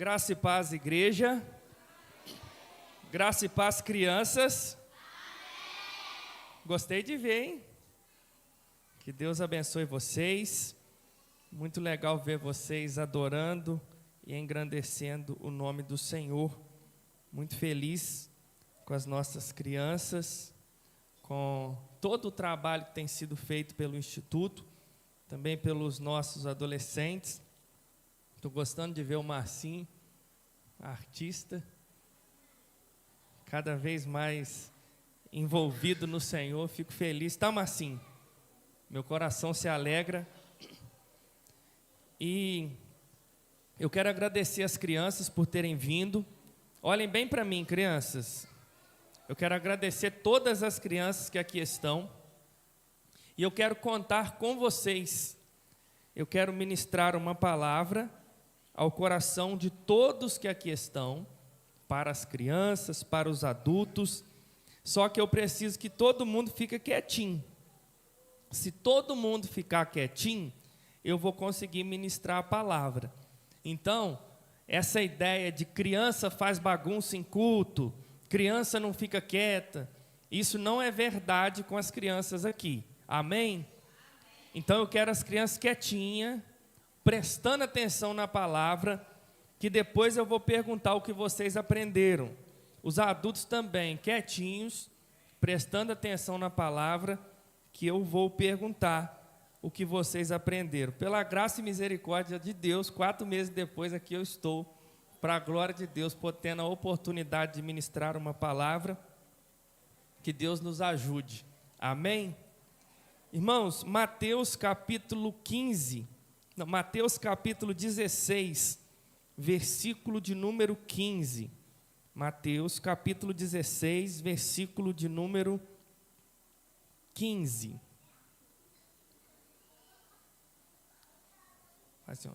Graça e paz, igreja. Graça e paz, crianças. Gostei de ver, hein? Que Deus abençoe vocês. Muito legal ver vocês adorando e engrandecendo o nome do Senhor. Muito feliz com as nossas crianças, com todo o trabalho que tem sido feito pelo Instituto, também pelos nossos adolescentes. Estou gostando de ver o Marcinho, artista, cada vez mais envolvido no Senhor. Fico feliz, tá, Marcinho? Meu coração se alegra. E eu quero agradecer as crianças por terem vindo. Olhem bem para mim, crianças. Eu quero agradecer todas as crianças que aqui estão. E eu quero contar com vocês. Eu quero ministrar uma palavra ao coração de todos que aqui estão, para as crianças, para os adultos. Só que eu preciso que todo mundo fique quietinho. Se todo mundo ficar quietinho, eu vou conseguir ministrar a palavra. Então, essa ideia de criança faz bagunça em culto, criança não fica quieta, isso não é verdade com as crianças aqui. Amém? Então eu quero as crianças quietinhas, prestando atenção na palavra, que depois eu vou perguntar o que vocês aprenderam. Os adultos também, quietinhos, prestando atenção na palavra, que eu vou perguntar o que vocês aprenderam. Pela graça e misericórdia de Deus, 4 meses depois aqui eu estou, para a glória de Deus, tendo a oportunidade de ministrar uma palavra, que Deus nos ajude. Amém? Irmãos, Mateus capítulo 16, versículo de número 15. Mateus capítulo 16, versículo de número 15. Assim, ó.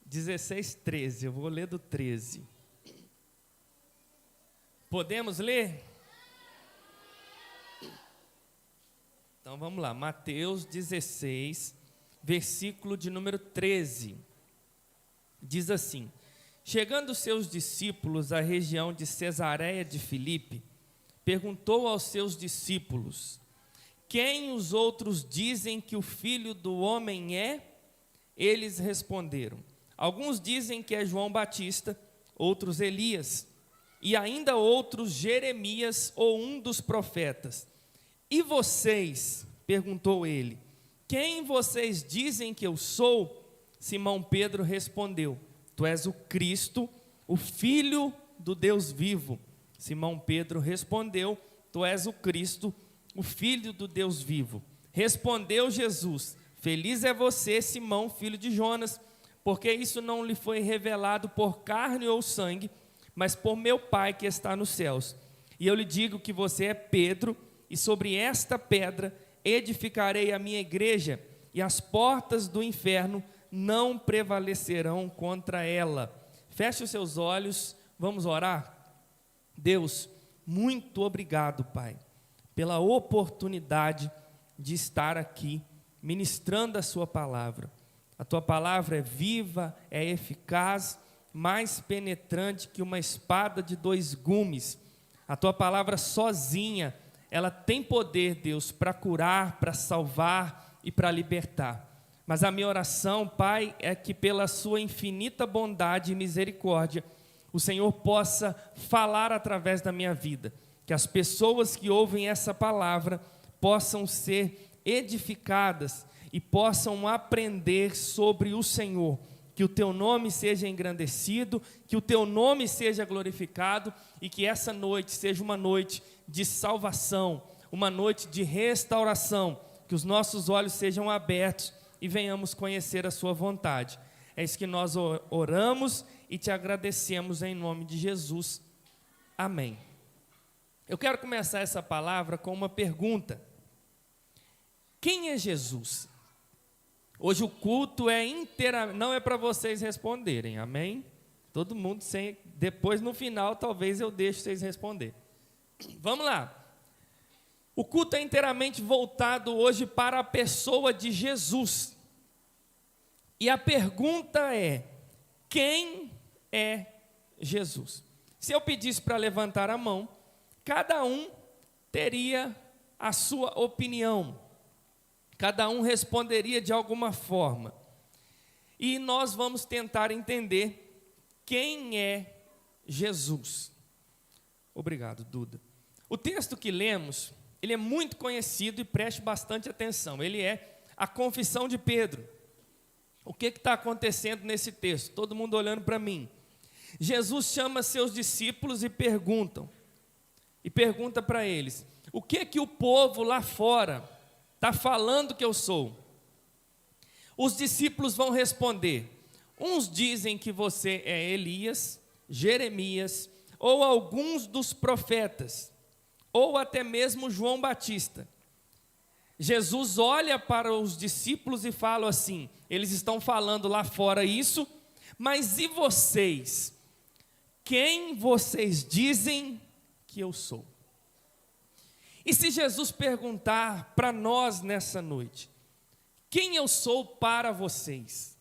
16, 13. Eu vou ler do 13. Podemos ler? Então vamos lá. Mateus 16, versículo de número 13. Diz assim: chegando seus discípulos à região de Cesareia de Filipe, perguntou aos seus discípulos: quem os outros dizem que o Filho do Homem é? Eles responderam: alguns dizem que é João Batista, outros Elias, e ainda outros Jeremias ou um dos profetas. E vocês? Perguntou ele. Quem vocês dizem que eu sou? Simão Pedro respondeu: tu és o Cristo, o Filho do Deus vivo. Simão Pedro respondeu: tu és o Cristo, o Filho do Deus vivo. Respondeu Jesus: feliz é você, Simão, filho de Jonas, porque isso não lhe foi revelado por carne ou sangue, mas por meu Pai que está nos céus. E eu lhe digo que você é Pedro, e sobre esta pedra edificarei a minha igreja, e as portas do inferno não prevalecerão contra ela. Feche os seus olhos, vamos orar? Deus, muito obrigado, Pai, pela oportunidade de estar aqui, ministrando a sua palavra. A tua palavra é viva, é eficaz, mais penetrante que uma espada de 2 gumes. A tua palavra sozinha, ela tem poder, Deus, para curar, para salvar e para libertar. Mas a minha oração, Pai, é que pela sua infinita bondade e misericórdia, o Senhor possa falar através da minha vida, que as pessoas que ouvem essa palavra possam ser edificadas e possam aprender sobre o Senhor, que o teu nome seja engrandecido, que o teu nome seja glorificado e que essa noite seja uma noite de salvação, uma noite de restauração, que os nossos olhos sejam abertos e venhamos conhecer a sua vontade. É isso que nós oramos e te agradecemos em nome de Jesus. Amém. Eu quero começar essa palavra com uma pergunta. Quem é Jesus? Hoje o culto é não é para vocês responderem, amém? Todo mundo sem, depois no final talvez eu deixe vocês responder. Vamos lá. O culto é inteiramente voltado hoje para a pessoa de Jesus. E a pergunta é: quem é Jesus? Se eu pedisse para levantar a mão, cada um teria a sua opinião, cada um responderia de alguma forma. E nós vamos tentar entender quem é Jesus. Obrigado, Duda. O texto que lemos, ele é muito conhecido e preste bastante atenção. Ele é a confissão de Pedro. O que está acontecendo nesse texto? Todo mundo olhando para mim. Jesus chama seus discípulos e pergunta para eles: o que o povo lá fora está falando que eu sou? Os discípulos vão responder: uns dizem que você é Elias, Jeremias, ou alguns dos profetas, ou até mesmo João Batista. Jesus olha para os discípulos e fala assim: eles estão falando lá fora isso, mas e vocês? Quem vocês dizem que eu sou? E se Jesus perguntar para nós nessa noite: quem eu sou para vocês?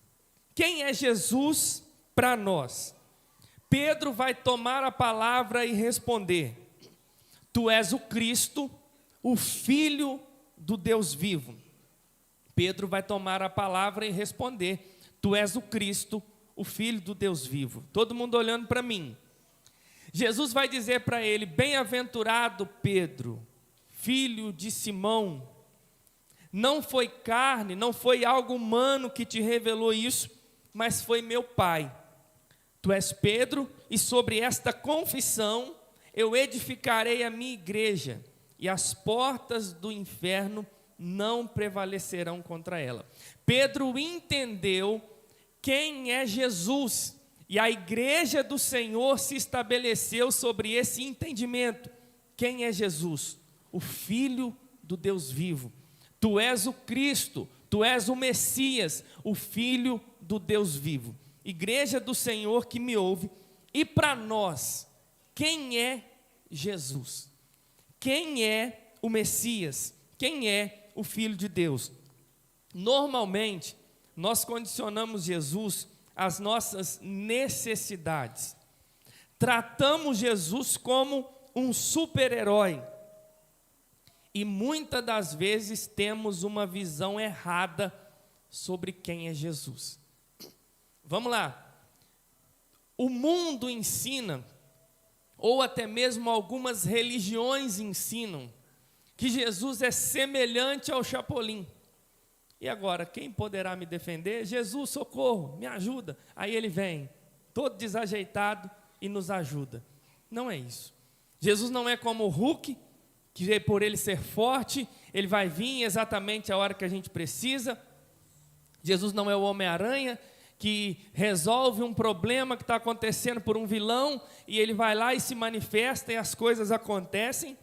Quem é Jesus para nós? Pedro vai tomar a palavra e responder: tu és o Cristo, o Filho do Deus vivo. Pedro vai tomar a palavra e responder: tu és o Cristo, o Filho do Deus vivo. Todo mundo olhando para mim. Jesus vai dizer para ele: bem-aventurado Pedro, filho de Simão, não foi carne, não foi algo humano que te revelou isso, mas foi meu Pai. Tu és Pedro, e sobre esta confissão eu edificarei a minha igreja, e as portas do inferno não prevalecerão contra ela. Pedro entendeu quem é Jesus, e a igreja do Senhor se estabeleceu sobre esse entendimento. Quem é Jesus? O Filho do Deus vivo. Tu és o Cristo, tu és o Messias, o Filho do Deus vivo. Igreja do Senhor que me ouve, e para nós, quem é Jesus? Quem é o Messias? Quem é o Filho de Deus? Normalmente, nós condicionamos Jesus às nossas necessidades. Tratamos Jesus como um super-herói. E muitas das vezes temos uma visão errada sobre quem é Jesus. Vamos lá. O mundo ensina, ou até mesmo algumas religiões ensinam, que Jesus é semelhante ao Chapolin. E agora, quem poderá me defender? Jesus, socorro, me ajuda. Aí ele vem, todo desajeitado, e nos ajuda. Não é isso. Jesus não é como o Hulk, que por ele ser forte, ele vai vir exatamente a hora que a gente precisa. Jesus não é o Homem-Aranha, que resolve um problema que está acontecendo por um vilão, e ele vai lá e se manifesta e as coisas acontecem.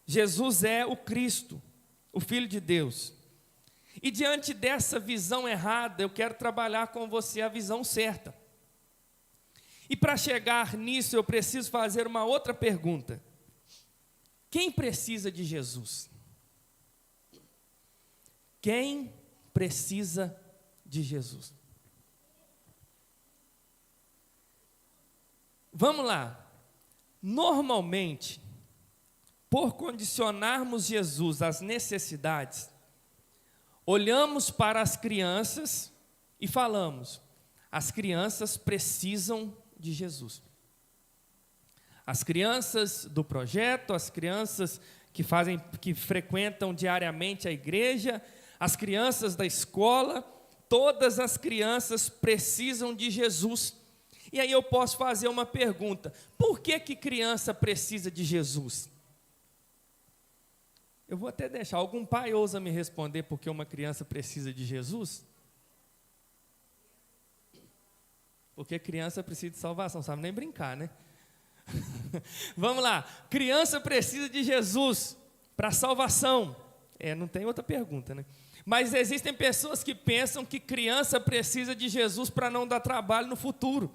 Jesus é o Cristo, o Filho de Deus. E diante dessa visão errada, eu quero trabalhar com você a visão certa. E para chegar nisso, eu preciso fazer uma outra pergunta. Quem precisa de Jesus? Quem precisa de Jesus? Vamos lá. Normalmente, por condicionarmos Jesus às necessidades, olhamos para as crianças e falamos: as crianças precisam de Jesus. As crianças do projeto, as crianças que frequentam diariamente a igreja, as crianças da escola, todas as crianças precisam de Jesus. E aí eu posso fazer uma pergunta: por que criança precisa de Jesus? Eu vou até deixar, algum pai ousa me responder por que uma criança precisa de Jesus? Porque criança precisa de salvação, sabe nem brincar, né? Vamos lá, criança precisa de Jesus para salvação. Não tem outra pergunta, né? Mas existem pessoas que pensam que criança precisa de Jesus para não dar trabalho no futuro.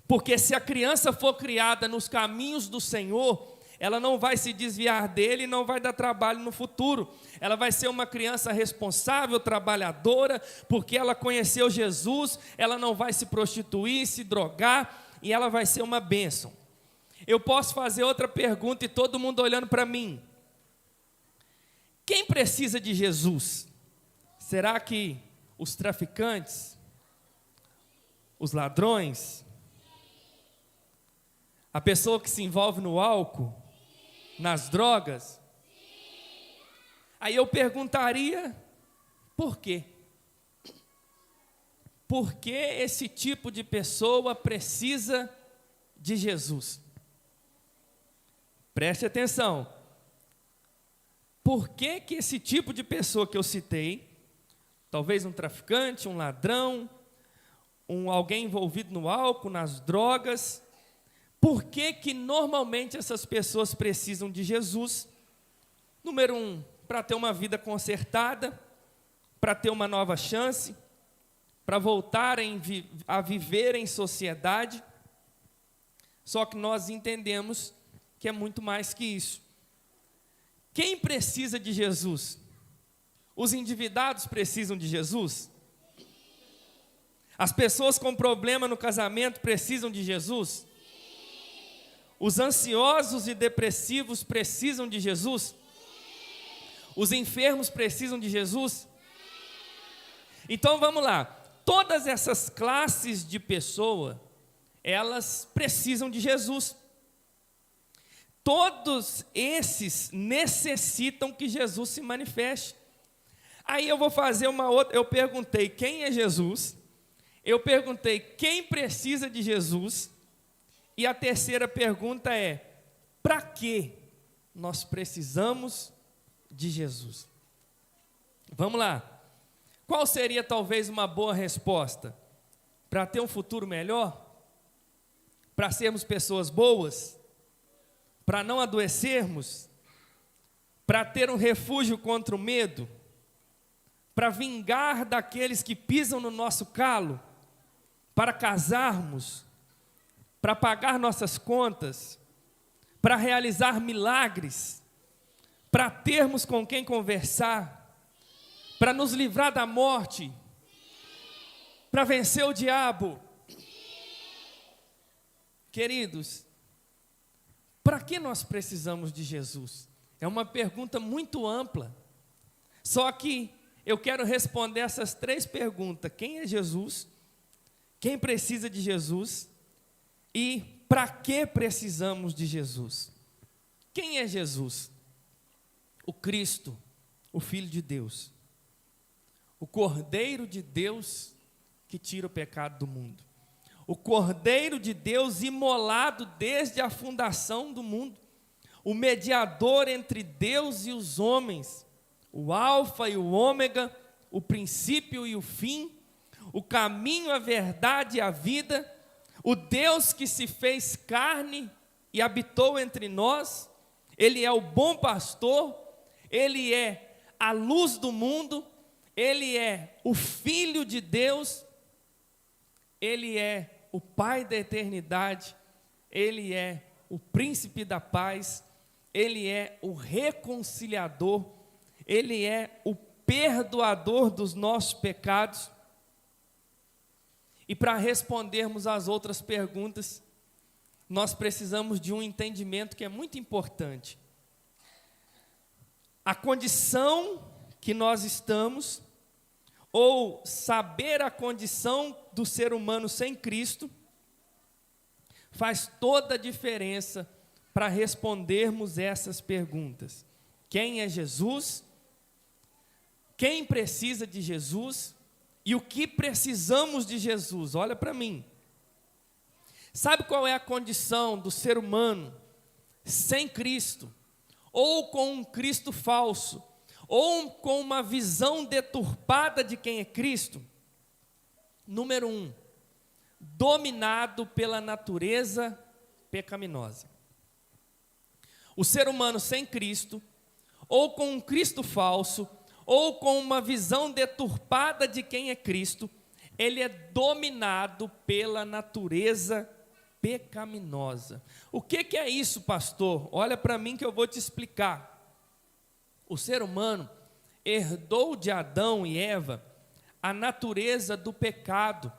Porque se a criança for criada nos caminhos do Senhor, ela não vai se desviar dele e não vai dar trabalho no futuro. Ela vai ser uma criança responsável, trabalhadora, porque ela conheceu Jesus, ela não vai se prostituir, se drogar, e ela vai ser uma bênção. Eu posso fazer outra pergunta e todo mundo olhando para mim. Quem precisa de Jesus? Será que os traficantes? Os ladrões? A pessoa que se envolve no álcool? Nas drogas? Aí eu perguntaria, por quê? Por que esse tipo de pessoa precisa de Jesus? Preste atenção. Por que que esse tipo de pessoa que eu citei, talvez um traficante, um ladrão, alguém envolvido no álcool, nas drogas, por que que normalmente essas pessoas precisam de Jesus? Número 1, para ter uma vida consertada, para ter uma nova chance, para voltarem a viver em sociedade. Só que nós entendemos que é muito mais que isso. Quem precisa de Jesus? Os endividados precisam de Jesus? As pessoas com problema no casamento precisam de Jesus? Os ansiosos e depressivos precisam de Jesus? Os enfermos precisam de Jesus? Então vamos lá. Todas essas classes de pessoa, elas precisam de Jesus. Todos esses necessitam que Jesus se manifeste. Aí eu vou fazer uma outra. Eu perguntei quem é Jesus. Eu perguntei quem precisa de Jesus. E a terceira pergunta é: para que nós precisamos de Jesus? Vamos lá. Qual seria talvez uma boa resposta? Para ter um futuro melhor? Para sermos pessoas boas? Para não adoecermos? Para ter um refúgio contra o medo? Para vingar daqueles que pisam no nosso calo? Para casarmos? Para pagar nossas contas? Para realizar milagres? Para termos com quem conversar? Para nos livrar da morte? Para vencer o diabo? Queridos, para que nós precisamos de Jesus? É uma pergunta muito ampla. Só que eu quero responder essas 3 perguntas. Quem é Jesus? Quem precisa de Jesus? E para que precisamos de Jesus? Quem é Jesus? O Cristo, o Filho de Deus. O Cordeiro de Deus que tira o pecado do mundo. O Cordeiro de Deus imolado desde a fundação do mundo. O mediador entre Deus e os homens. O Alfa e o Ômega, o princípio e o fim. O caminho, a verdade e a vida. O Deus que se fez carne e habitou entre nós. Ele é o bom pastor. Ele é a luz do mundo. Ele é o Filho de Deus. Ele é o Pai da eternidade. Ele é o Príncipe da paz. Ele é o reconciliador. Ele é o perdoador dos nossos pecados. E para respondermos às outras perguntas, nós precisamos de um entendimento que é muito importante. A condição que nós estamos, ou saber a condição do ser humano sem Cristo, faz toda a diferença para respondermos essas perguntas. Quem é Jesus? Quem precisa de Jesus? E o que precisamos de Jesus? Olha para mim. Sabe qual é a condição do ser humano sem Cristo? Ou com um Cristo falso? Ou com uma visão deturpada de quem é Cristo? Número 1, dominado pela natureza pecaminosa. O ser humano sem Cristo, ou com um Cristo falso, ou com uma visão deturpada de quem é Cristo, ele é dominado pela natureza pecaminosa. O que é isso, pastor? Olha para mim que eu vou te explicar. O ser humano herdou de Adão e Eva a natureza do pecado.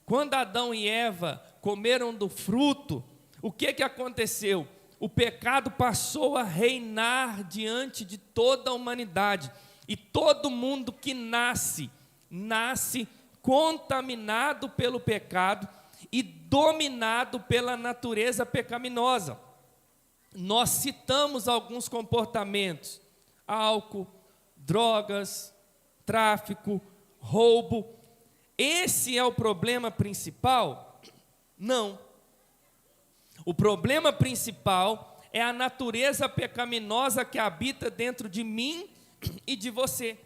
Quando Adão e Eva comeram do fruto, o que aconteceu? O pecado passou a reinar diante de toda a humanidade. E todo mundo que nasce contaminado pelo pecado e dominado pela natureza pecaminosa. Nós citamos alguns comportamentos: álcool, drogas, tráfico, roubo. Esse é o problema principal? Não. O problema principal é a natureza pecaminosa que habita dentro de mim e de você.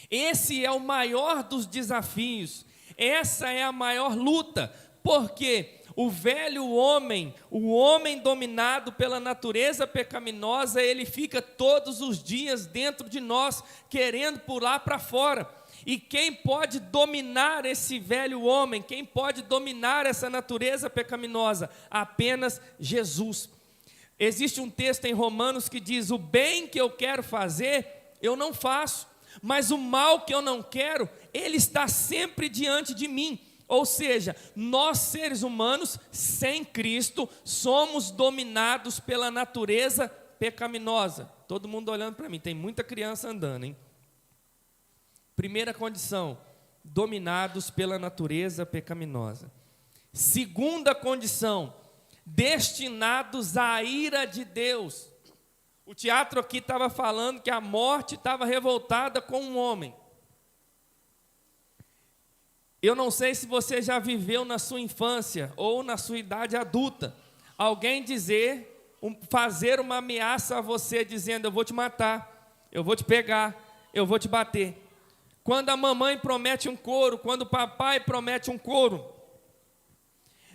Esse é o maior dos desafios, essa é a maior luta, porque o velho homem, o homem dominado pela natureza pecaminosa, ele fica todos os dias dentro de nós, querendo pular para fora. E quem pode dominar esse velho homem, quem pode dominar essa natureza pecaminosa? Apenas Jesus. Existe um texto em Romanos que diz: o bem que eu quero fazer, eu não faço, mas o mal que eu não quero, ele está sempre diante de mim. Ou seja, nós seres humanos, sem Cristo, somos dominados pela natureza pecaminosa. Todo mundo olhando para mim, tem muita criança andando, hein? Primeira condição, dominados pela natureza pecaminosa. Segunda condição, destinados à ira de Deus. O teatro aqui estava falando que a morte estava revoltada com um homem. Eu não sei se você já viveu na sua infância ou na sua idade adulta, alguém fazer uma ameaça a você dizendo: eu vou te matar, eu vou te pegar, eu vou te bater. Quando a mamãe promete um couro, quando o papai promete um couro,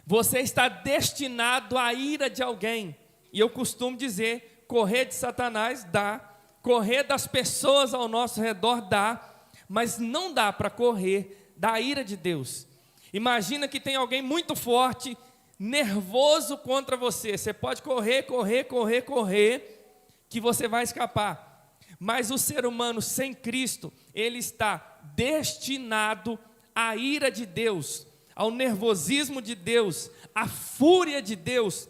você está destinado à ira de alguém. E eu costumo dizer: correr de Satanás dá, correr das pessoas ao nosso redor dá, mas não dá para correr da ira de Deus. Imagina que tem alguém muito forte, nervoso contra você. Você pode correr, que você vai escapar. Mas o ser humano sem Cristo, ele está destinado à ira de Deus, ao nervosismo de Deus, à fúria de Deus,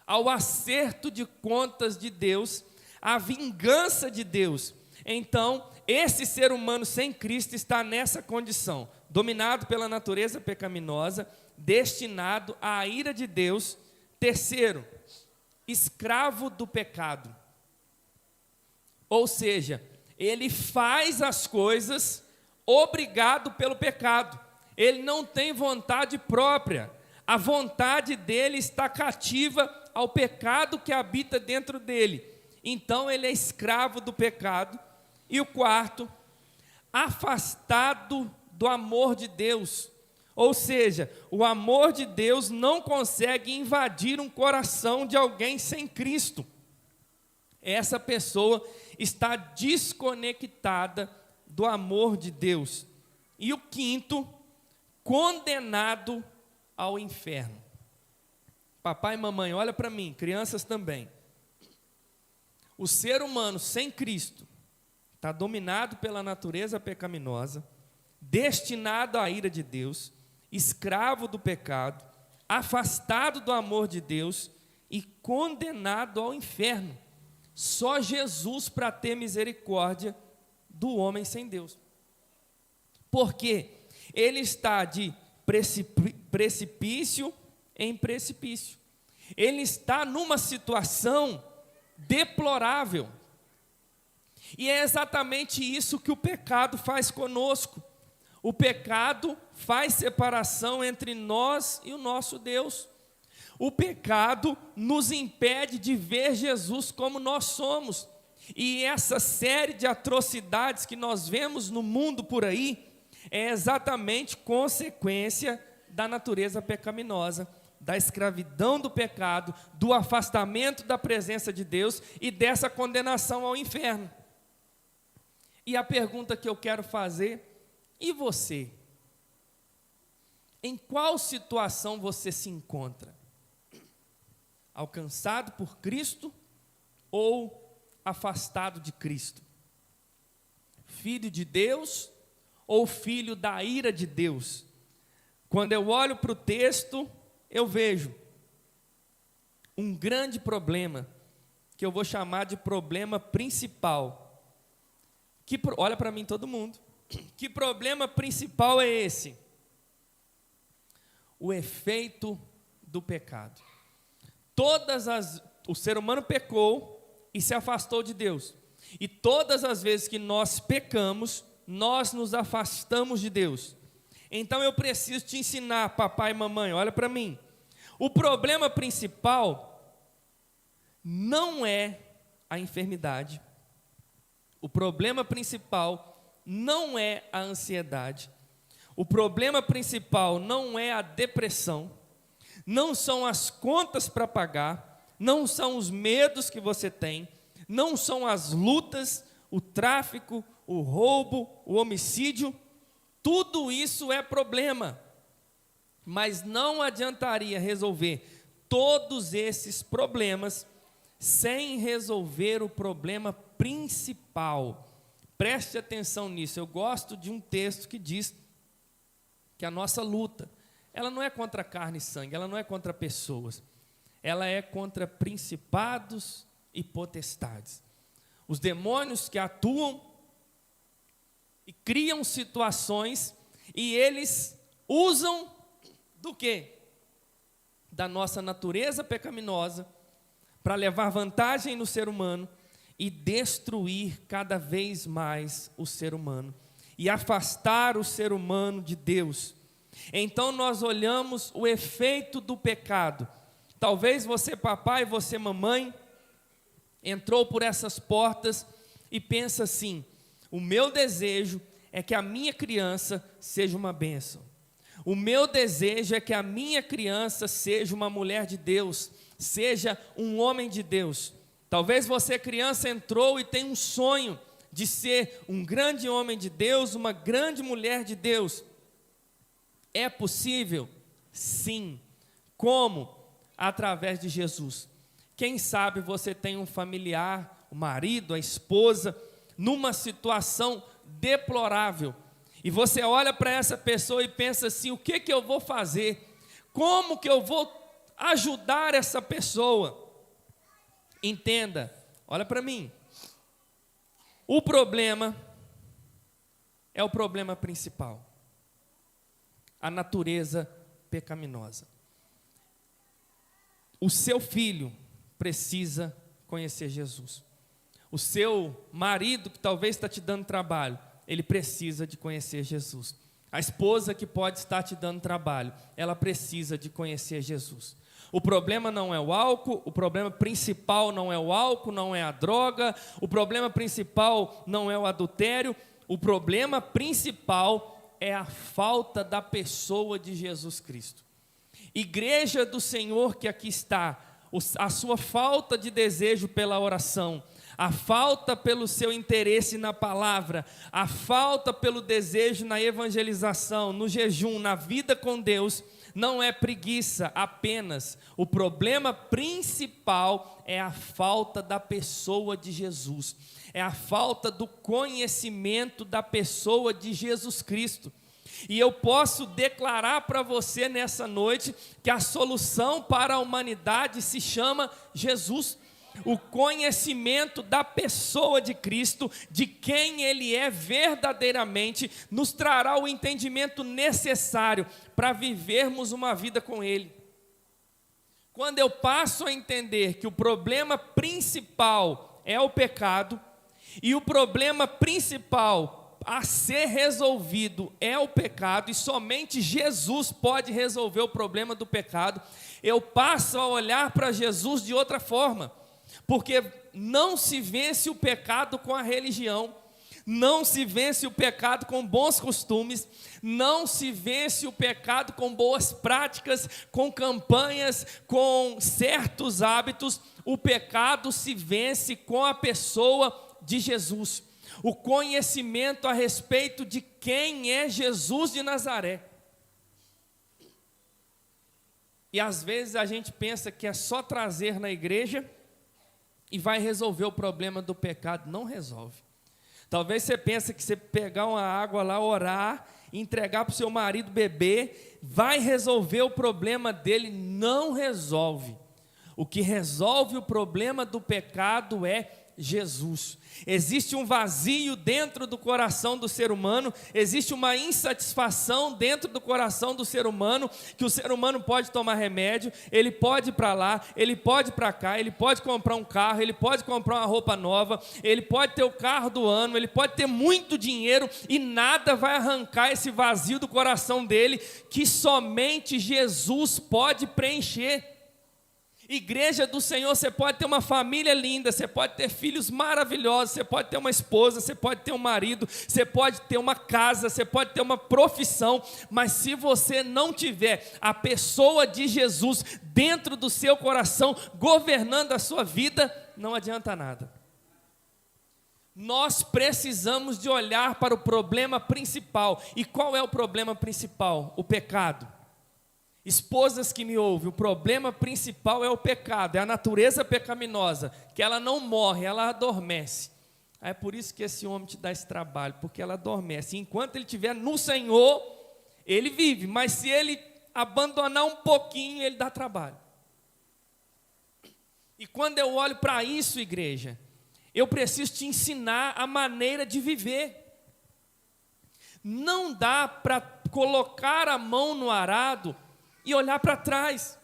ao acerto de contas de Deus, à vingança de Deus. Então, esse ser humano sem Cristo está nessa condição, dominado pela natureza pecaminosa, destinado à ira de Deus. Terceiro, escravo do pecado. Ou seja, ele faz as coisas obrigado pelo pecado. Ele não tem vontade própria. A vontade dele está cativa ao pecado que habita dentro dele. Então ele é escravo do pecado. E o quarto, afastado do amor de Deus. Ou seja, o amor de Deus não consegue invadir um coração de alguém sem Cristo. Essa pessoa está desconectada do amor de Deus. E o quinto, condenado ao inferno. Papai e mamãe, olha para mim, crianças também. O ser humano sem Cristo está dominado pela natureza pecaminosa, destinado à ira de Deus, escravo do pecado, afastado do amor de Deus e condenado ao inferno. Só Jesus para ter misericórdia do homem sem Deus. Porque ele está de precipício em precipício. Ele está numa situação deplorável. E é exatamente isso que o pecado faz conosco. O pecado faz separação entre nós e o nosso Deus. O pecado nos impede de ver Jesus como nós somos. E essa série de atrocidades que nós vemos no mundo por aí é exatamente consequência da natureza pecaminosa, da escravidão do pecado, do afastamento da presença de Deus e dessa condenação ao inferno. E a pergunta que eu quero fazer: e você? Em qual situação você se encontra? Alcançado por Cristo ou afastado de Cristo? Filho de Deus ou filho da ira de Deus? Quando eu olho para o texto, eu vejo um grande problema, que eu vou chamar de problema principal. Olha para mim todo mundo. Que problema principal é esse? O efeito do pecado. O ser humano pecou e se afastou de Deus. E todas as vezes que nós pecamos, nós nos afastamos de Deus. Então eu preciso te ensinar, papai e mamãe, olha para mim. O problema principal não é a enfermidade. O problema principal não é a ansiedade. O problema principal não é a depressão. Não são as contas para pagar. Não são os medos que você tem. Não são as lutas, o tráfico, o roubo, o homicídio. Tudo isso é problema. Mas não adiantaria resolver todos esses problemas sem resolver o problema principal. Preste atenção nisso. Eu gosto de um texto que diz que a nossa luta, ela não é contra carne e sangue, ela não é contra pessoas. Ela é contra principados e potestades. Os demônios que atuam e criam situações e eles usam do quê? Da nossa natureza pecaminosa para levar vantagem no ser humano e destruir cada vez mais o ser humano e afastar o ser humano de Deus. Então nós olhamos o efeito do pecado. Talvez você, papai, você, mamãe, entrou por essas portas e pensa assim: o meu desejo é que a minha criança seja uma bênção. O meu desejo é que a minha criança seja uma mulher de Deus, seja um homem de Deus. Talvez você, criança, entrou e tem um sonho de ser um grande homem de Deus, uma grande mulher de Deus. É possível? Sim. Como? Através de Jesus. Quem sabe você tem um familiar, o marido, a esposa, numa situação deplorável. E você olha para essa pessoa e pensa assim: o que eu vou fazer? Como que eu vou ajudar essa pessoa? Entenda, olha para mim. O problema é o problema principal. A natureza pecaminosa. O seu filho precisa conhecer Jesus. O seu marido, que talvez está te dando trabalho, ele precisa de conhecer Jesus. A esposa que pode estar te dando trabalho, ela precisa de conhecer Jesus. O problema não é o álcool, o problema principal não é o álcool, não é a droga, o problema principal não é o adultério, o problema principal é a falta da pessoa de Jesus Cristo. Igreja do Senhor que aqui está, a sua falta de desejo pela oração, a falta pelo seu interesse na palavra, a falta pelo desejo na evangelização, no jejum, na vida com Deus, não é preguiça apenas. O problema principal é a falta da pessoa de Jesus, é a falta do conhecimento da pessoa de Jesus Cristo. E eu posso declarar para você nessa noite que a solução para a humanidade se chama Jesus. O conhecimento da pessoa de Cristo, de quem Ele é verdadeiramente, nos trará o entendimento necessário para vivermos uma vida com Ele. Quando eu passo a entender que o problema principal é o pecado, e o problema principal a ser resolvido é o pecado, e somente Jesus pode resolver o problema do pecado, eu passo a olhar para Jesus de outra forma. Porque não se vence o pecado com a religião, não se vence o pecado com bons costumes, não se vence o pecado com boas práticas, com campanhas, com certos hábitos. O pecado se vence com a pessoa de Jesus, o conhecimento a respeito de quem é Jesus de Nazaré. E às vezes a gente pensa que é só trazer na igreja e vai resolver o problema do pecado. Não resolve. Talvez você pense que você pegar uma água lá, orar, entregar para o seu marido beber, vai resolver o problema dele. Não resolve. O que resolve o problema do pecado é Jesus. Existe um vazio dentro do coração do ser humano, existe uma insatisfação dentro do coração do ser humano, que o ser humano pode tomar remédio, ele pode ir para lá, ele pode ir para cá, ele pode comprar um carro, ele pode comprar uma roupa nova, ele pode ter o carro do ano, ele pode ter muito dinheiro e nada vai arrancar esse vazio do coração dele, que somente Jesus pode preencher. Igreja do Senhor, você pode ter uma família linda, você pode ter filhos maravilhosos, você pode ter uma esposa, você pode ter um marido, você pode ter uma casa, você pode ter uma profissão, mas se você não tiver a pessoa de Jesus dentro do seu coração, governando a sua vida, não adianta nada. Nós precisamos de olhar para o problema principal. E qual é o problema principal? O pecado. Esposas que me ouvem, o problema principal é o pecado, é a natureza pecaminosa, que ela não morre, ela adormece. É por isso que esse homem te dá esse trabalho, porque ela adormece. Enquanto ele estiver no Senhor, ele vive, mas se ele abandonar um pouquinho, ele dá trabalho. E quando eu olho para isso, igreja, eu preciso te ensinar a maneira de viver. Não dá para colocar a mão no arado e olhar para trás.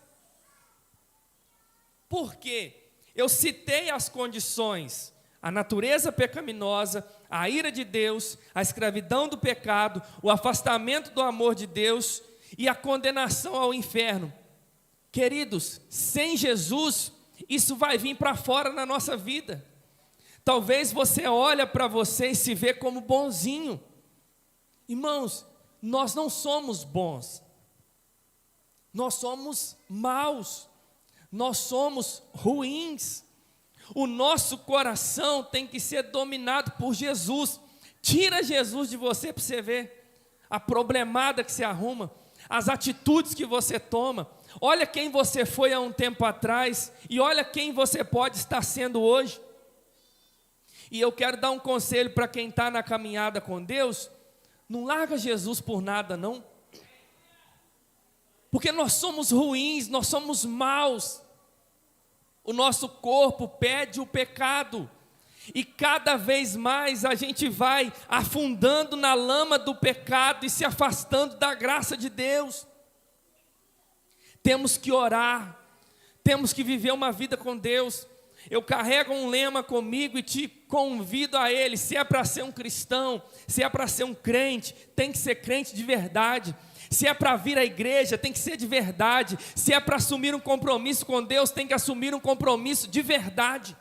Por quê? Eu citei as condições: a natureza pecaminosa, a ira de Deus, a escravidão do pecado, o afastamento do amor de Deus e a condenação ao inferno. Queridos, sem Jesus, isso vai vir para fora na nossa vida. Talvez você olhe para você e se vê como bonzinho. Irmãos, nós não somos bons. Nós somos maus, nós somos ruins. O nosso coração tem que ser dominado por Jesus. Tira Jesus de você para você ver a problemada que você arruma, as atitudes que você toma. Olha quem você foi há um tempo atrás e olha quem você pode estar sendo hoje. E eu quero dar um conselho para quem está na caminhada com Deus: não larga Jesus por nada, não. Porque nós somos ruins, nós somos maus. O nosso corpo pede o pecado. E cada vez mais a gente vai afundando na lama do pecado e se afastando da graça de Deus. Temos que orar, temos que viver uma vida com Deus. Eu carrego um lema comigo e te convido a ele. Se é para ser um cristão, se é para ser um crente, tem que ser crente de verdade. Se é para vir à igreja, tem que ser de verdade. Se é para assumir um compromisso com Deus, tem que assumir um compromisso de verdade.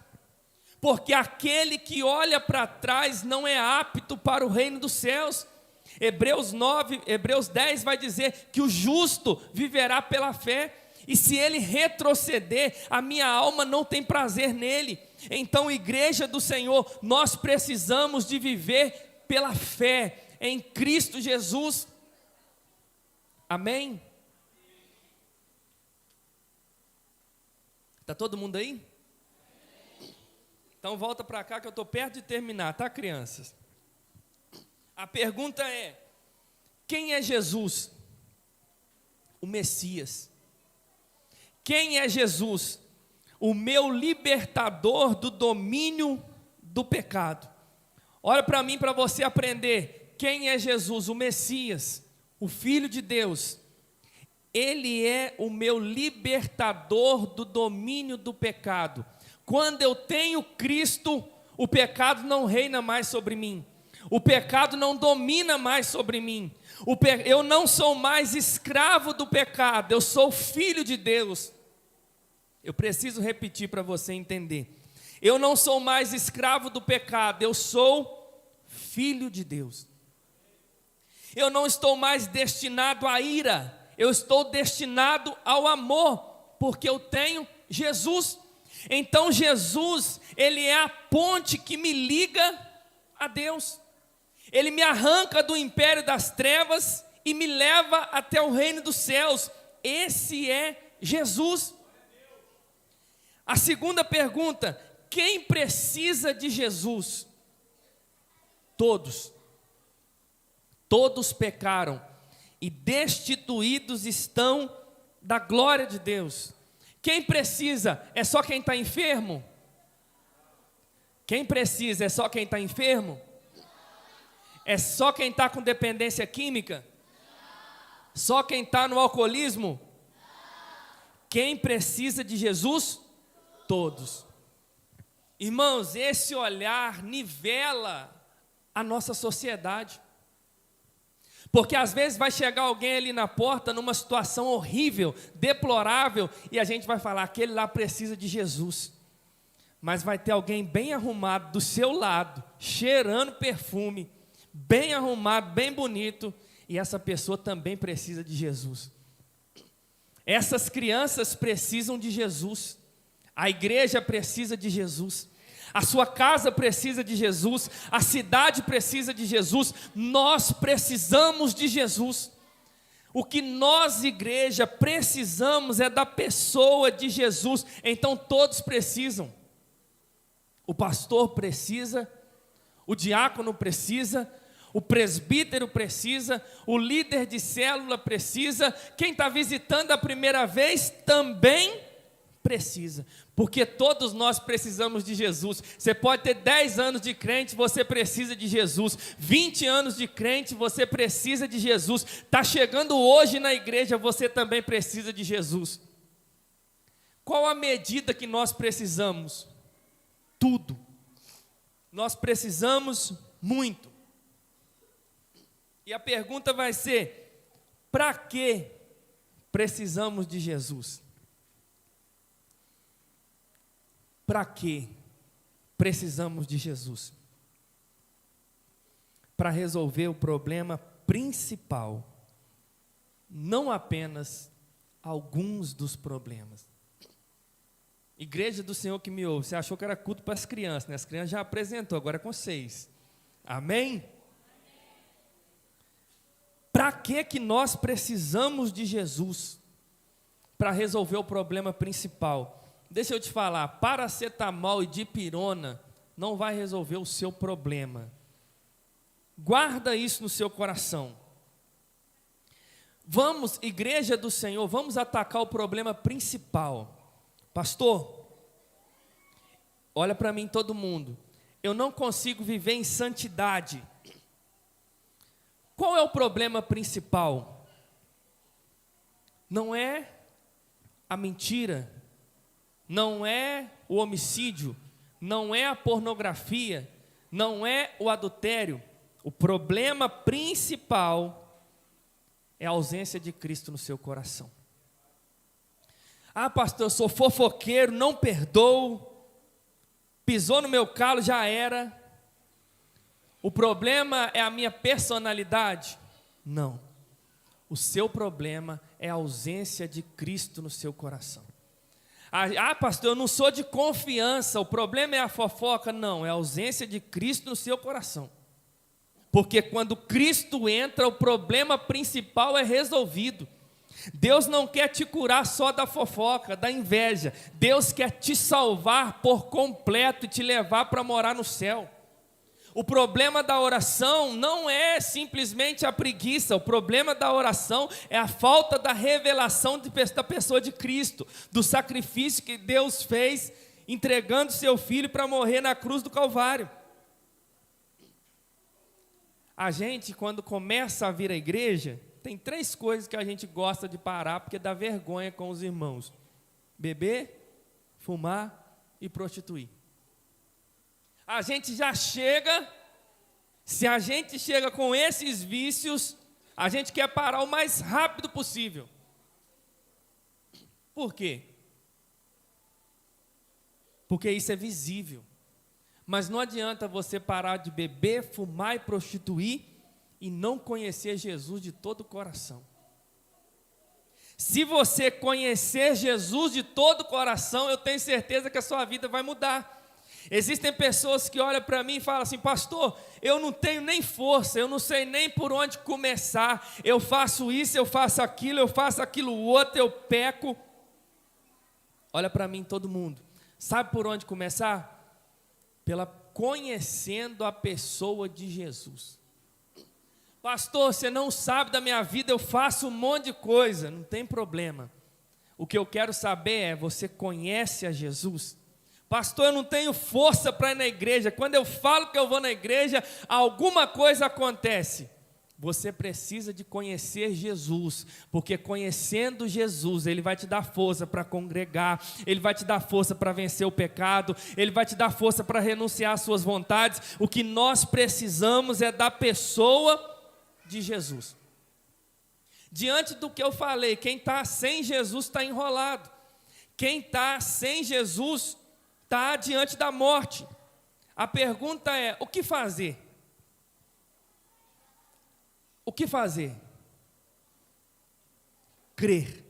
Porque aquele que olha para trás não é apto para o reino dos céus. Hebreus 10 vai dizer que o justo viverá pela fé. E se ele retroceder, a minha alma não tem prazer nele. Então, igreja do Senhor, nós precisamos de viver pela fé em Cristo Jesus. Amém? Está todo mundo aí? Então volta para cá que eu estou perto de terminar, tá, crianças? A pergunta é: quem é Jesus? O Messias. Quem é Jesus? O meu libertador do domínio do pecado. Olha para mim, para você aprender. Quem é Jesus? O Messias, o Filho de Deus. Ele é o meu libertador do domínio do pecado. Quando eu tenho Cristo, o pecado não reina mais sobre mim. O pecado não domina mais sobre mim. Eu não sou mais escravo do pecado, eu sou filho de Deus. Eu preciso repetir para você entender. Eu não sou mais escravo do pecado, eu sou filho de Deus. Eu não estou mais destinado à ira, eu estou destinado ao amor, porque eu tenho Jesus. Então Jesus, Ele é a ponte que me liga a Deus. Ele me arranca do império das trevas e me leva até o reino dos céus. Esse é Jesus. A segunda pergunta: quem precisa de Jesus? Todos. Todos pecaram e destituídos estão da glória de Deus. Quem precisa? É só quem está enfermo? Quem precisa é só quem está enfermo? É só quem está com dependência química? Só quem está no alcoolismo? Quem precisa de Jesus? Todos. Irmãos, esse olhar nivela a nossa sociedade. Porque às vezes vai chegar alguém ali na porta numa situação horrível, deplorável, e a gente vai falar, aquele lá precisa de Jesus. Mas vai ter alguém bem arrumado do seu lado, cheirando perfume, bem arrumado, bem bonito, e essa pessoa também precisa de Jesus. Essas crianças precisam de Jesus. A igreja precisa de Jesus. A sua casa precisa de Jesus, a cidade precisa de Jesus, nós precisamos de Jesus. O que nós, igreja, precisamos é da pessoa de Jesus, então todos precisam. O pastor precisa, o diácono precisa, o presbítero precisa, o líder de célula precisa, quem está visitando a primeira vez também precisa, porque todos nós precisamos de Jesus. Você pode ter 10 anos de crente, você precisa de Jesus. 20 anos de crente, você precisa de Jesus. Está chegando hoje na igreja, você também precisa de Jesus. Qual a medida que nós precisamos? Tudo. Nós precisamos muito. E a pergunta vai ser: para que precisamos de Jesus? Para que precisamos de Jesus? Para resolver o problema principal, não apenas alguns dos problemas. Igreja do Senhor que me ouve, você achou que era culto para as crianças, né? As crianças já apresentou, agora é com vocês. Amém? Para que nós precisamos de Jesus? Para resolver o problema principal. Deixa eu te falar, paracetamol e dipirona não vai resolver o seu problema. Guarda isso no seu coração. Vamos, igreja do Senhor, vamos atacar o problema principal. Pastor, olha para mim todo mundo. Eu não consigo viver em santidade. Qual é o problema principal? Não é a mentira, não é o homicídio, não é a pornografia, não é o adultério. O problema principal é a ausência de Cristo no seu coração. Ah, pastor, eu sou fofoqueiro, não perdoo, pisou no meu calo, já era. O problema é a minha personalidade? Não. O seu problema é a ausência de Cristo no seu coração. Ah, pastor, eu não sou de confiança, o problema é a fofoca? Não, é a ausência de Cristo no seu coração. Porque quando Cristo entra, o problema principal é resolvido. Deus não quer te curar só da fofoca, da inveja. Deus quer te salvar por completo e te levar para morar no céu. O problema da oração não é simplesmente a preguiça, o problema da oração é a falta da revelação da pessoa de Cristo, do sacrifício que Deus fez, entregando seu Filho para morrer na cruz do Calvário. A gente, quando começa a vir à igreja, tem 3 coisas que a gente gosta de parar, porque dá vergonha com os irmãos: beber, fumar e prostituir. A gente já chega, se a gente chega com esses vícios, a gente quer parar o mais rápido possível. Por quê? Porque isso é visível. Mas não adianta você parar de beber, fumar e prostituir e não conhecer Jesus de todo o coração. Se você conhecer Jesus de todo o coração, eu tenho certeza que a sua vida vai mudar. Existem pessoas que olham para mim e falam assim: pastor, eu não tenho nem força, eu não sei nem por onde começar, eu faço isso, eu faço aquilo outro, eu peco. Olha para mim todo mundo. Sabe por onde começar? Pela conhecendo a pessoa de Jesus. Pastor, você não sabe da minha vida, eu faço um monte de coisa. Não tem problema. O que eu quero saber é, você conhece a Jesus? Pastor, eu não tenho força para ir na igreja. Quando eu falo que eu vou na igreja, alguma coisa acontece. Você precisa de conhecer Jesus, porque conhecendo Jesus, Ele vai te dar força para congregar, Ele vai te dar força para vencer o pecado, Ele vai te dar força para renunciar às suas vontades. O que nós precisamos é da pessoa de Jesus. Diante do que eu falei, quem está sem Jesus está enrolado. Quem está sem Jesus está diante da morte. A pergunta é, o que fazer? O que fazer? Crer.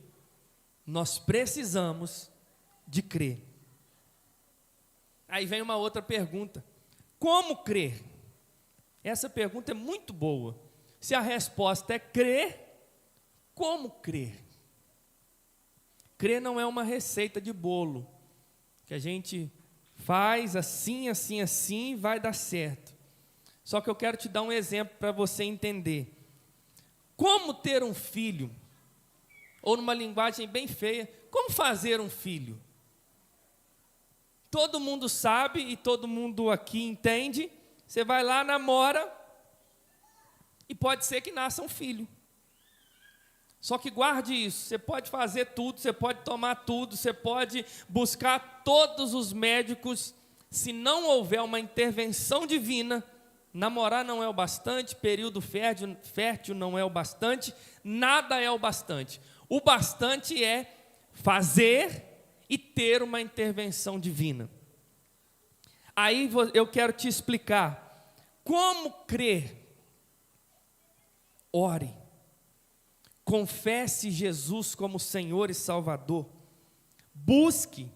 Nós precisamos de crer. Aí vem uma outra pergunta. Como crer? Essa pergunta é muito boa. Se a resposta é crer, como crer? Crer não é uma receita de bolo, que a gente faz assim, assim, assim, vai dar certo. Só que eu quero te dar um exemplo para você entender. Como ter um filho? Ou numa linguagem bem feia, como fazer um filho? Todo mundo sabe e todo mundo aqui entende. Você vai lá, namora, e pode ser que nasça um filho. Só que guarde isso, você pode fazer tudo, você pode tomar tudo, você pode buscar todos os médicos, se não houver uma intervenção divina, namorar não é o bastante, período fértil não é o bastante, nada é o bastante. O bastante é fazer e ter uma intervenção divina. Aí eu quero te explicar como crer. Ore. Confesse Jesus como Senhor e Salvador. Busque,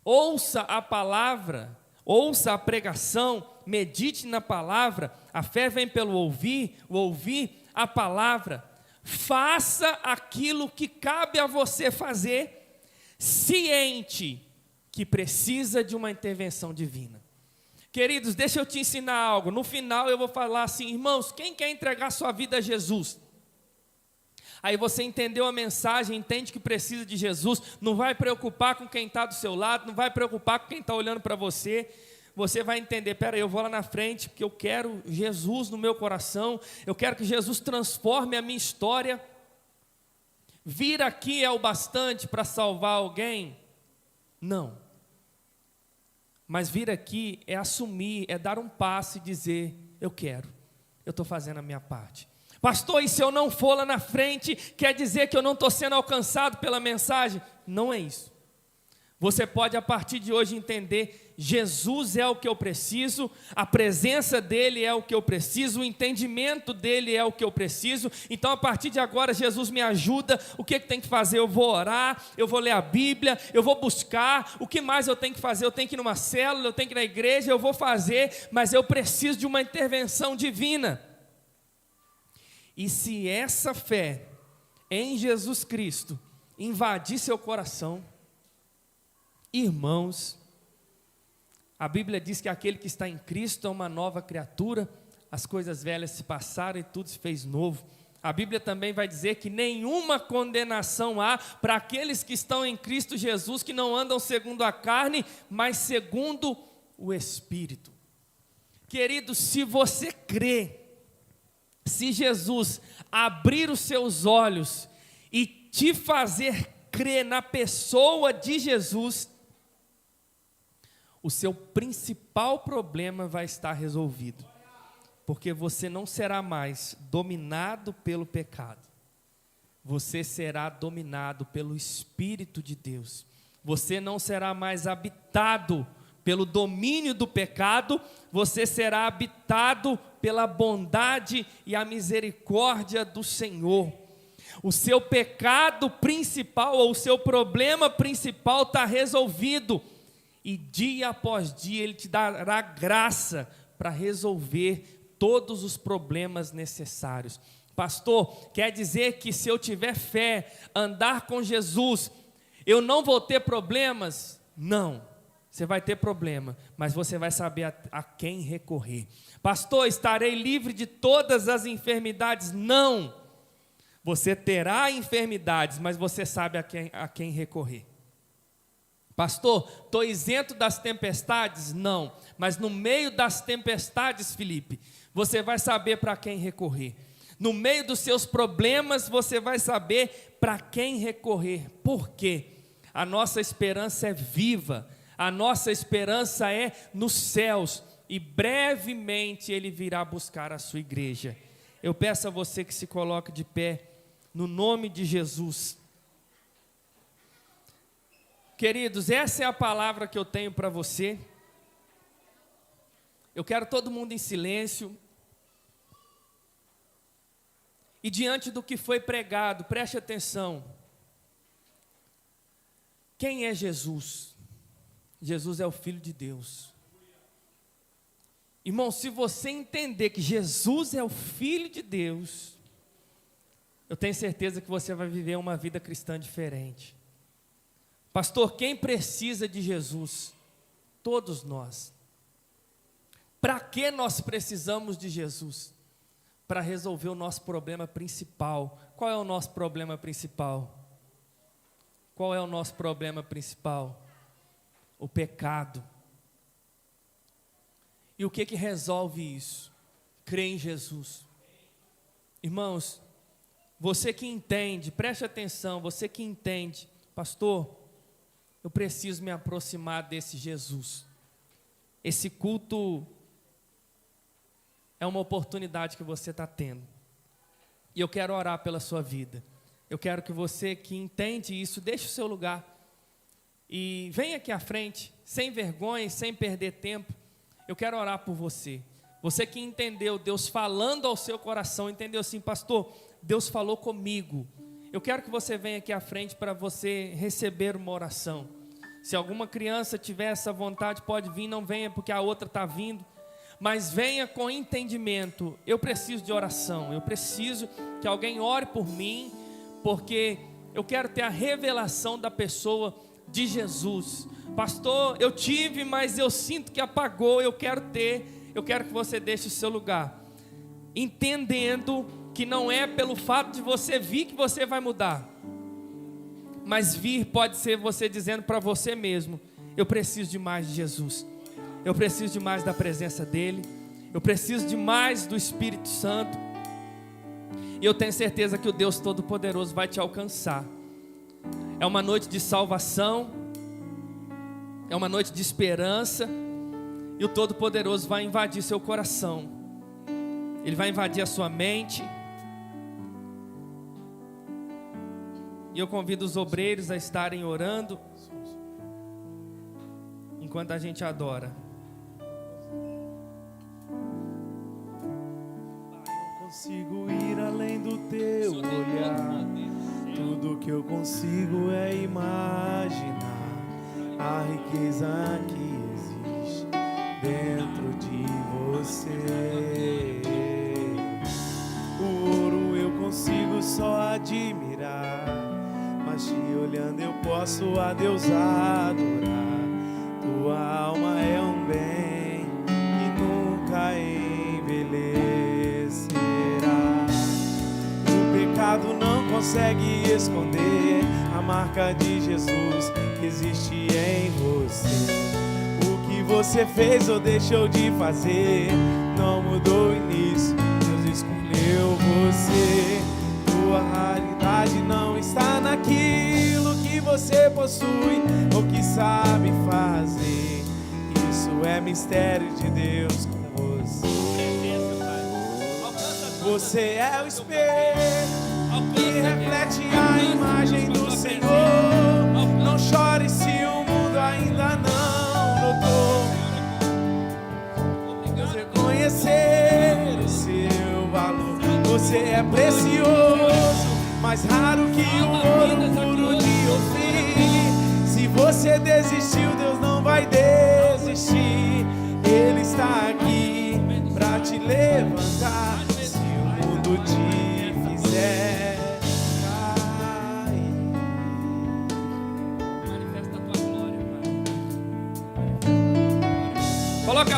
ouça a palavra, ouça a pregação, medite na palavra. A fé vem pelo ouvir, o ouvir a palavra. Faça aquilo que cabe a você fazer, ciente que precisa de uma intervenção divina. Queridos, deixa eu te ensinar algo. No final eu vou falar assim, irmãos, quem quer entregar sua vida a Jesus? Aí você entendeu a mensagem, entende que precisa de Jesus, não vai preocupar com quem está do seu lado, não vai preocupar com quem está olhando para você. Você vai entender, peraí, eu vou lá na frente, porque eu quero Jesus no meu coração, eu quero que Jesus transforme a minha história. Vir aqui é o bastante para salvar alguém? Não. Mas vir aqui é assumir, é dar um passo e dizer, eu quero, eu estou fazendo a minha parte. Pastor, e se eu não for lá na frente, quer dizer que eu não estou sendo alcançado pela mensagem? Não é isso. Você pode a partir de hoje entender, Jesus é o que eu preciso, a presença dEle é o que eu preciso, o entendimento dEle é o que eu preciso, então a partir de agora Jesus me ajuda, o que tem que fazer? Eu vou orar, eu vou ler a Bíblia, eu vou buscar, o que mais eu tenho que fazer? Eu tenho que ir numa célula, eu tenho que ir na igreja, eu vou fazer, mas eu preciso de uma intervenção divina. E se essa fé em Jesus Cristo invadir seu coração, irmãos, a Bíblia diz que aquele que está em Cristo é uma nova criatura, as coisas velhas se passaram e tudo se fez novo. A Bíblia também vai dizer que nenhuma condenação há para aqueles que estão em Cristo Jesus, que não andam segundo a carne, mas segundo o Espírito. Querido, se você crê, se Jesus abrir os seus olhos e te fazer crer na pessoa de Jesus, o seu principal problema vai estar resolvido, porque você não será mais dominado pelo pecado, você será dominado pelo Espírito de Deus, você não será mais habitado pelo domínio do pecado, você será habitado pela bondade e a misericórdia do Senhor. O seu pecado principal, ou o seu problema principal está resolvido, e dia após dia Ele te dará graça para resolver todos os problemas necessários. Pastor, quer dizer que se eu tiver fé, andar com Jesus, Eu não vou ter problemas? Não. Você vai ter problema, mas você vai saber a quem recorrer. Pastor, estarei livre de todas as enfermidades? Não. Você terá enfermidades, mas você sabe a quem recorrer. Pastor, estou isento das tempestades? Não. Mas no meio das tempestades, Felipe, você vai saber para quem recorrer. No meio dos seus problemas, você vai saber para quem recorrer. Por quê? A nossa esperança é viva. A nossa esperança é nos céus. E brevemente Ele virá buscar a sua igreja. Eu peço a você que se coloque de pé, no nome de Jesus. Queridos, essa é a palavra que eu tenho para você. Eu quero todo mundo em silêncio. E diante do que foi pregado, preste atenção. Quem é Jesus? Jesus é o Filho de Deus. Irmão, se você entender que Jesus é o Filho de Deus, eu tenho certeza que você vai viver uma vida cristã diferente. Pastor, quem precisa de Jesus? Todos nós. Para que nós precisamos de Jesus? Para resolver o nosso problema principal. Qual é o nosso problema principal? Qual é o nosso problema principal? O pecado. E o que resolve isso? Crer em Jesus. Irmãos, você que entende, preste atenção, você que entende, pastor, eu preciso me aproximar desse Jesus. Esse culto é uma oportunidade que você está tendo. E eu quero orar pela sua vida. Eu quero que você que entende isso, deixe o seu lugar. E venha aqui à frente, sem vergonha, sem perder tempo. Eu quero orar por você. Você que entendeu Deus falando ao seu coração, entendeu assim, pastor, Deus falou comigo. Eu quero que você venha aqui à frente para você receber uma oração. Se alguma criança tiver essa vontade, pode vir, não venha porque a outra está vindo. Mas venha com entendimento. Eu preciso de oração, eu preciso que alguém ore por mim, porque eu quero ter a revelação da pessoa de Jesus. Pastor, eu tive, mas eu sinto que apagou, eu quero ter. Eu quero que você deixe o seu lugar, entendendo que não é pelo fato de você vir que você vai mudar, mas vir pode ser você dizendo para você mesmo: eu preciso de mais de Jesus, eu preciso de mais da presença dEle, eu preciso de mais do Espírito Santo. E eu tenho certeza que o Deus Todo-Poderoso vai te alcançar. É uma noite de salvação, é uma noite de esperança, e o Todo-Poderoso vai invadir seu coração, Ele vai invadir a sua mente. E eu convido os obreiros a estarem orando enquanto a gente adora. Não consigo ir além do teu olhar. Tudo que eu consigo é imaginar a riqueza que existe dentro de você. O ouro eu consigo só admirar, mas te olhando eu posso a Deus adorar. Tua alma é um bem que nunca envelhecerá. O pecado não consegue esconder a marca de Jesus que existe em você. O que você fez ou deixou de fazer não mudou o início, Deus escolheu você. Tua raridade não está naquilo que você possui ou que sabe fazer. Isso é mistério de Deus com você. Você é o espelho que reflete a imagem do Senhor. Não chore se o mundo ainda não notou. Você conhecer o seu valor. Você é precioso, mais raro que o ouro puro de Ofir. Se você desistiu, Deus não vai desistir. Ele está aqui pra te levantar. Se o mundo te fizer cair,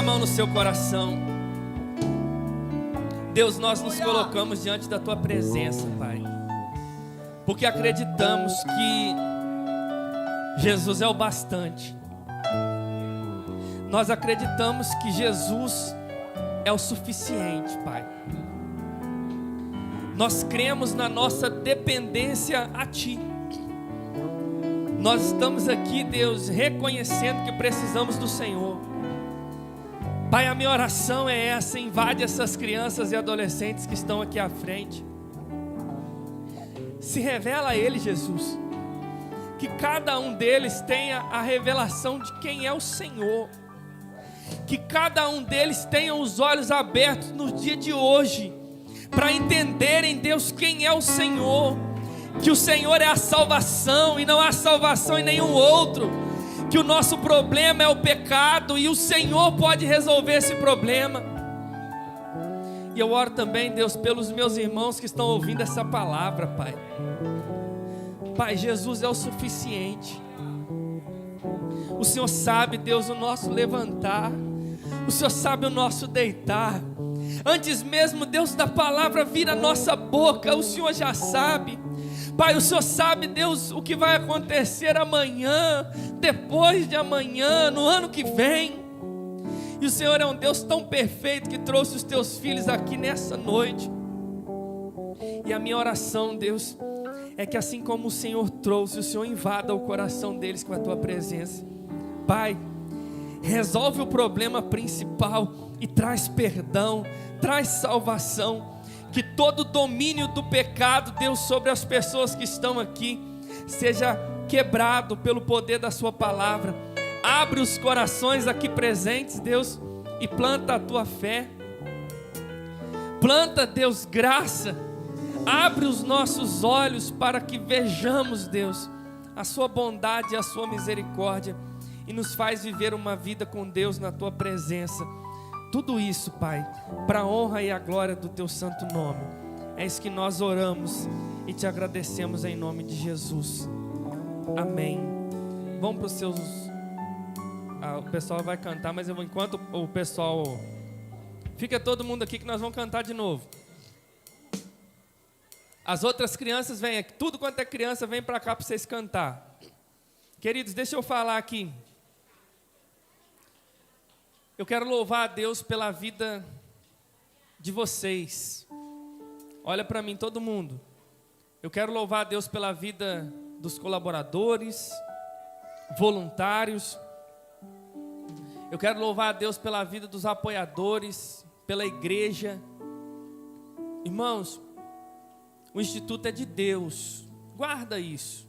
a mão no seu coração. Deus, nós nos colocamos diante da tua presença, Pai, porque acreditamos que Jesus é o bastante. Nós acreditamos que Jesus é o suficiente, Pai. Nós cremos na nossa dependência a Ti. Nós estamos aqui, Deus, reconhecendo que precisamos do Senhor. Pai, a minha oração é essa: invade essas crianças e adolescentes que estão aqui à frente. Se revela a eles, Jesus, que cada um deles tenha a revelação de quem é o Senhor, que cada um deles tenha os olhos abertos no dia de hoje, para entenderem, Deus, quem é o Senhor, que o Senhor é a salvação e não há salvação em nenhum outro, que o nosso problema é o pecado e o Senhor pode resolver esse problema. E eu oro também, Deus, pelos meus irmãos que estão ouvindo essa palavra, Pai. Pai, Jesus é o suficiente. O Senhor sabe, Deus, o nosso levantar, o Senhor sabe o nosso deitar. Antes mesmo, Deus, da palavra vir à nossa boca, o Senhor já sabe. Pai, o Senhor sabe, Deus, o que vai acontecer amanhã, depois de amanhã, no ano que vem. E o Senhor é um Deus tão perfeito que trouxe os teus filhos aqui nessa noite. E a minha oração, Deus, é que assim como o Senhor trouxe, o Senhor invada o coração deles com a tua presença. Pai, resolve o problema principal e traz perdão, traz salvação. Que todo domínio do pecado, Deus, sobre as pessoas que estão aqui, seja quebrado pelo poder da sua palavra. Abre os corações aqui presentes, Deus, e planta a tua fé. Planta, Deus, graça. Abre os nossos olhos para que vejamos, Deus, a sua bondade e a sua misericórdia, e nos faz viver uma vida com Deus na tua presença. Tudo isso, Pai, para a honra e a glória do teu santo nome. É isso que nós oramos e te agradecemos em nome de Jesus. Amém. Vamos para os seus... o pessoal vai cantar, mas enquanto o pessoal... Fica todo mundo aqui que nós vamos cantar de novo. As outras crianças vêm aqui, tudo quanto é criança vem para cá para vocês cantar. Queridos, deixa eu falar aqui. Eu quero louvar a Deus pela vida de vocês. Olha para mim, todo mundo. Eu quero louvar a Deus pela vida dos colaboradores, voluntários. Eu quero louvar a Deus pela vida dos apoiadores, pela igreja. Irmãos, o Instituto é de Deus. Guarda isso.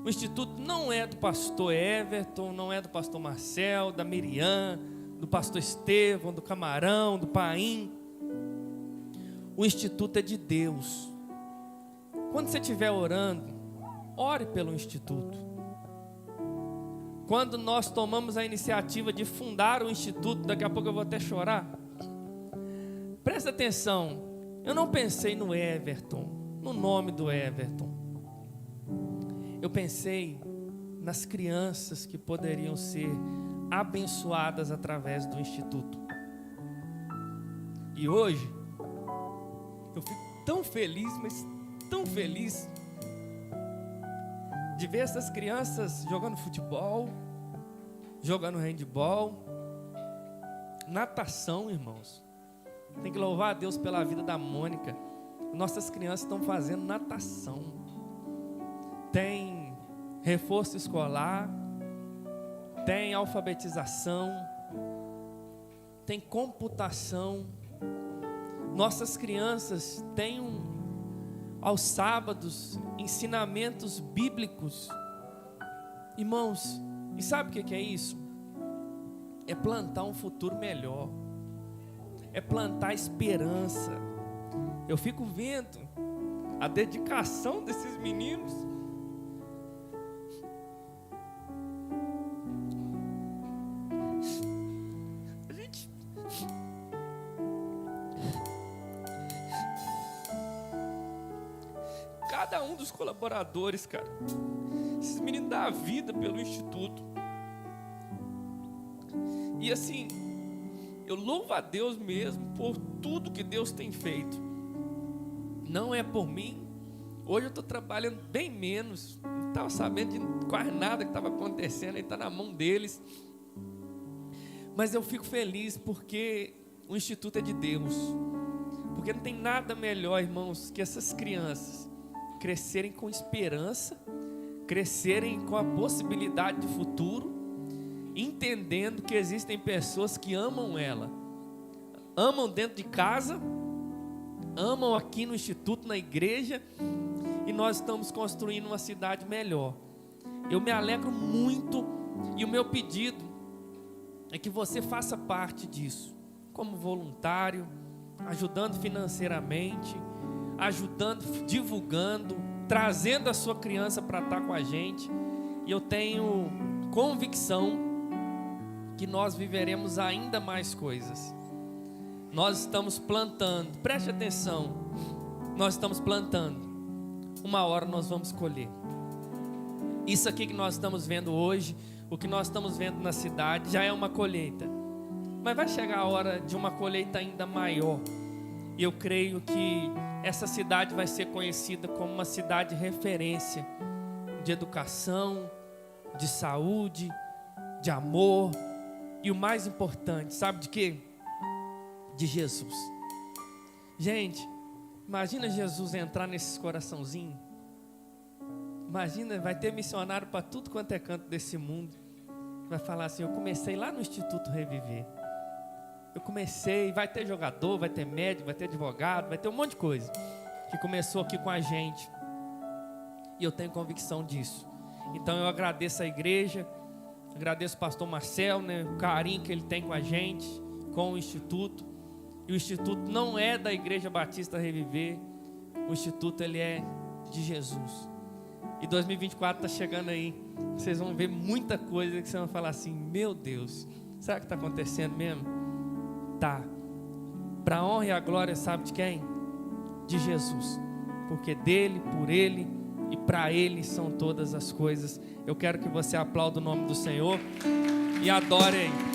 O Instituto não é do pastor Everton, não é do pastor Marcel, da Miriam, do pastor Estevão, do Camarão, do Paim. O Instituto é de Deus. Quando você estiver orando, ore pelo Instituto. Quando nós tomamos a iniciativa de fundar o Instituto, daqui a pouco eu vou até chorar. Presta atenção, eu não pensei no Everton, no nome do Everton. Eu pensei nas crianças que poderiam ser abençoadas através do Instituto. E hoje, eu fico tão feliz, mas tão feliz, de ver essas crianças jogando futebol, jogando handebol, natação, irmãos. Tem que louvar a Deus pela vida da Mônica. Nossas crianças estão fazendo natação. Tem reforço escolar, tem alfabetização, tem computação. Nossas crianças têm aos sábados ensinamentos bíblicos. Irmãos, e sabe o que é isso? É plantar um futuro melhor, é plantar esperança. Eu fico vendo a dedicação desses meninos. Cada um dos colaboradores, cara, esses meninos dão a vida pelo Instituto. E assim, eu louvo a Deus mesmo por tudo que Deus tem feito. Não é por mim. Hoje eu estou trabalhando bem menos, não estava sabendo de quase nada que estava acontecendo, aí está na mão deles. Mas eu fico feliz porque o Instituto é de Deus. Porque não tem nada melhor, irmãos, que essas crianças crescerem com esperança, crescerem com a possibilidade de futuro, entendendo que existem pessoas que amam ela, amam dentro de casa, amam aqui no Instituto, na igreja, e nós estamos construindo uma cidade melhor. Eu me alegro muito, e o meu pedido é que você faça parte disso, como voluntário, ajudando financeiramente, ajudando, divulgando, trazendo a sua criança para estar com a gente. E eu tenho convicção que nós viveremos ainda mais coisas. Nós estamos plantando, preste atenção, nós estamos plantando, uma hora nós vamos colher. Isso aqui que nós estamos vendo hoje, o que nós estamos vendo na cidade, já é uma colheita. Mas vai chegar a hora de uma colheita ainda maior. E eu creio que essa cidade vai ser conhecida como uma cidade de referência de educação, de saúde, de amor. E o mais importante, sabe de quê? De Jesus. Gente, imagina Jesus entrar nesses coraçãozinhos. Imagina, vai ter missionário para tudo quanto é canto desse mundo. Vai falar assim: eu comecei lá no Instituto Reviver. Eu comecei, vai ter jogador, vai ter médico, vai ter advogado, vai ter um monte de coisa que começou aqui com a gente. E eu tenho convicção disso. Então eu agradeço a igreja, agradeço o pastor Marcel, né, o carinho que ele tem com a gente, com o Instituto. E o Instituto não é da Igreja Batista Reviver, o Instituto ele é de Jesus. E 2024 está chegando aí, vocês vão ver muita coisa que vocês vão falar assim: meu Deus, será que está acontecendo mesmo? Tá. Para a honra e a glória, sabe de quem? De Jesus. Porque dele, por ele e para ele são todas as coisas. Eu quero que você aplaude o nome do Senhor e adore aí.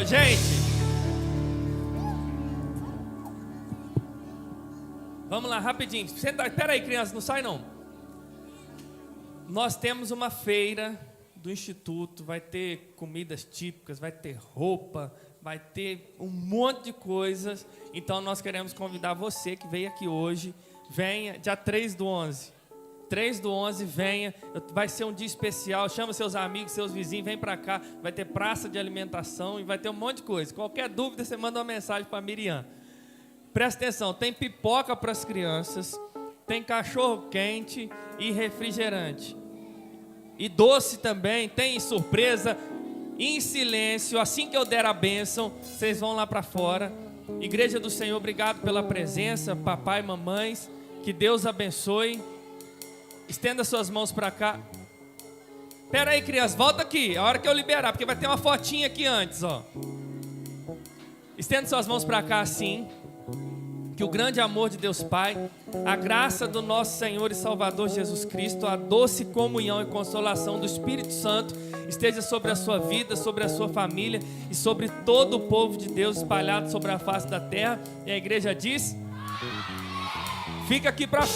Gente, vamos lá, rapidinho. Espera aí, crianças, não sai não. Nós temos uma feira do Instituto, vai ter comidas típicas, vai ter roupa, vai ter um monte de coisas. Então nós queremos convidar você que veio aqui hoje, venha, dia 3/11. 3/11, venha, vai ser um dia especial, chama seus amigos, seus vizinhos, vem pra cá, vai ter praça de alimentação e vai ter um monte de coisa. Qualquer dúvida, você manda uma mensagem pra Miriam. Presta atenção, tem pipoca para as crianças, tem cachorro quente e refrigerante. E doce também, tem surpresa, em silêncio, assim que eu der a bênção, vocês vão lá para fora. Igreja do Senhor, obrigado pela presença, papai, mamães, que Deus abençoe. Estenda suas mãos para cá. Espera aí, crianças, volta aqui, a hora que eu liberar, porque vai ter uma fotinha aqui antes, ó. Estenda suas mãos para cá assim. Que o grande amor de Deus Pai, a graça do nosso Senhor e Salvador Jesus Cristo, a doce comunhão e consolação do Espírito Santo esteja sobre a sua vida, sobre a sua família e sobre todo o povo de Deus espalhado sobre a face da terra. E a igreja diz: fica aqui para fora.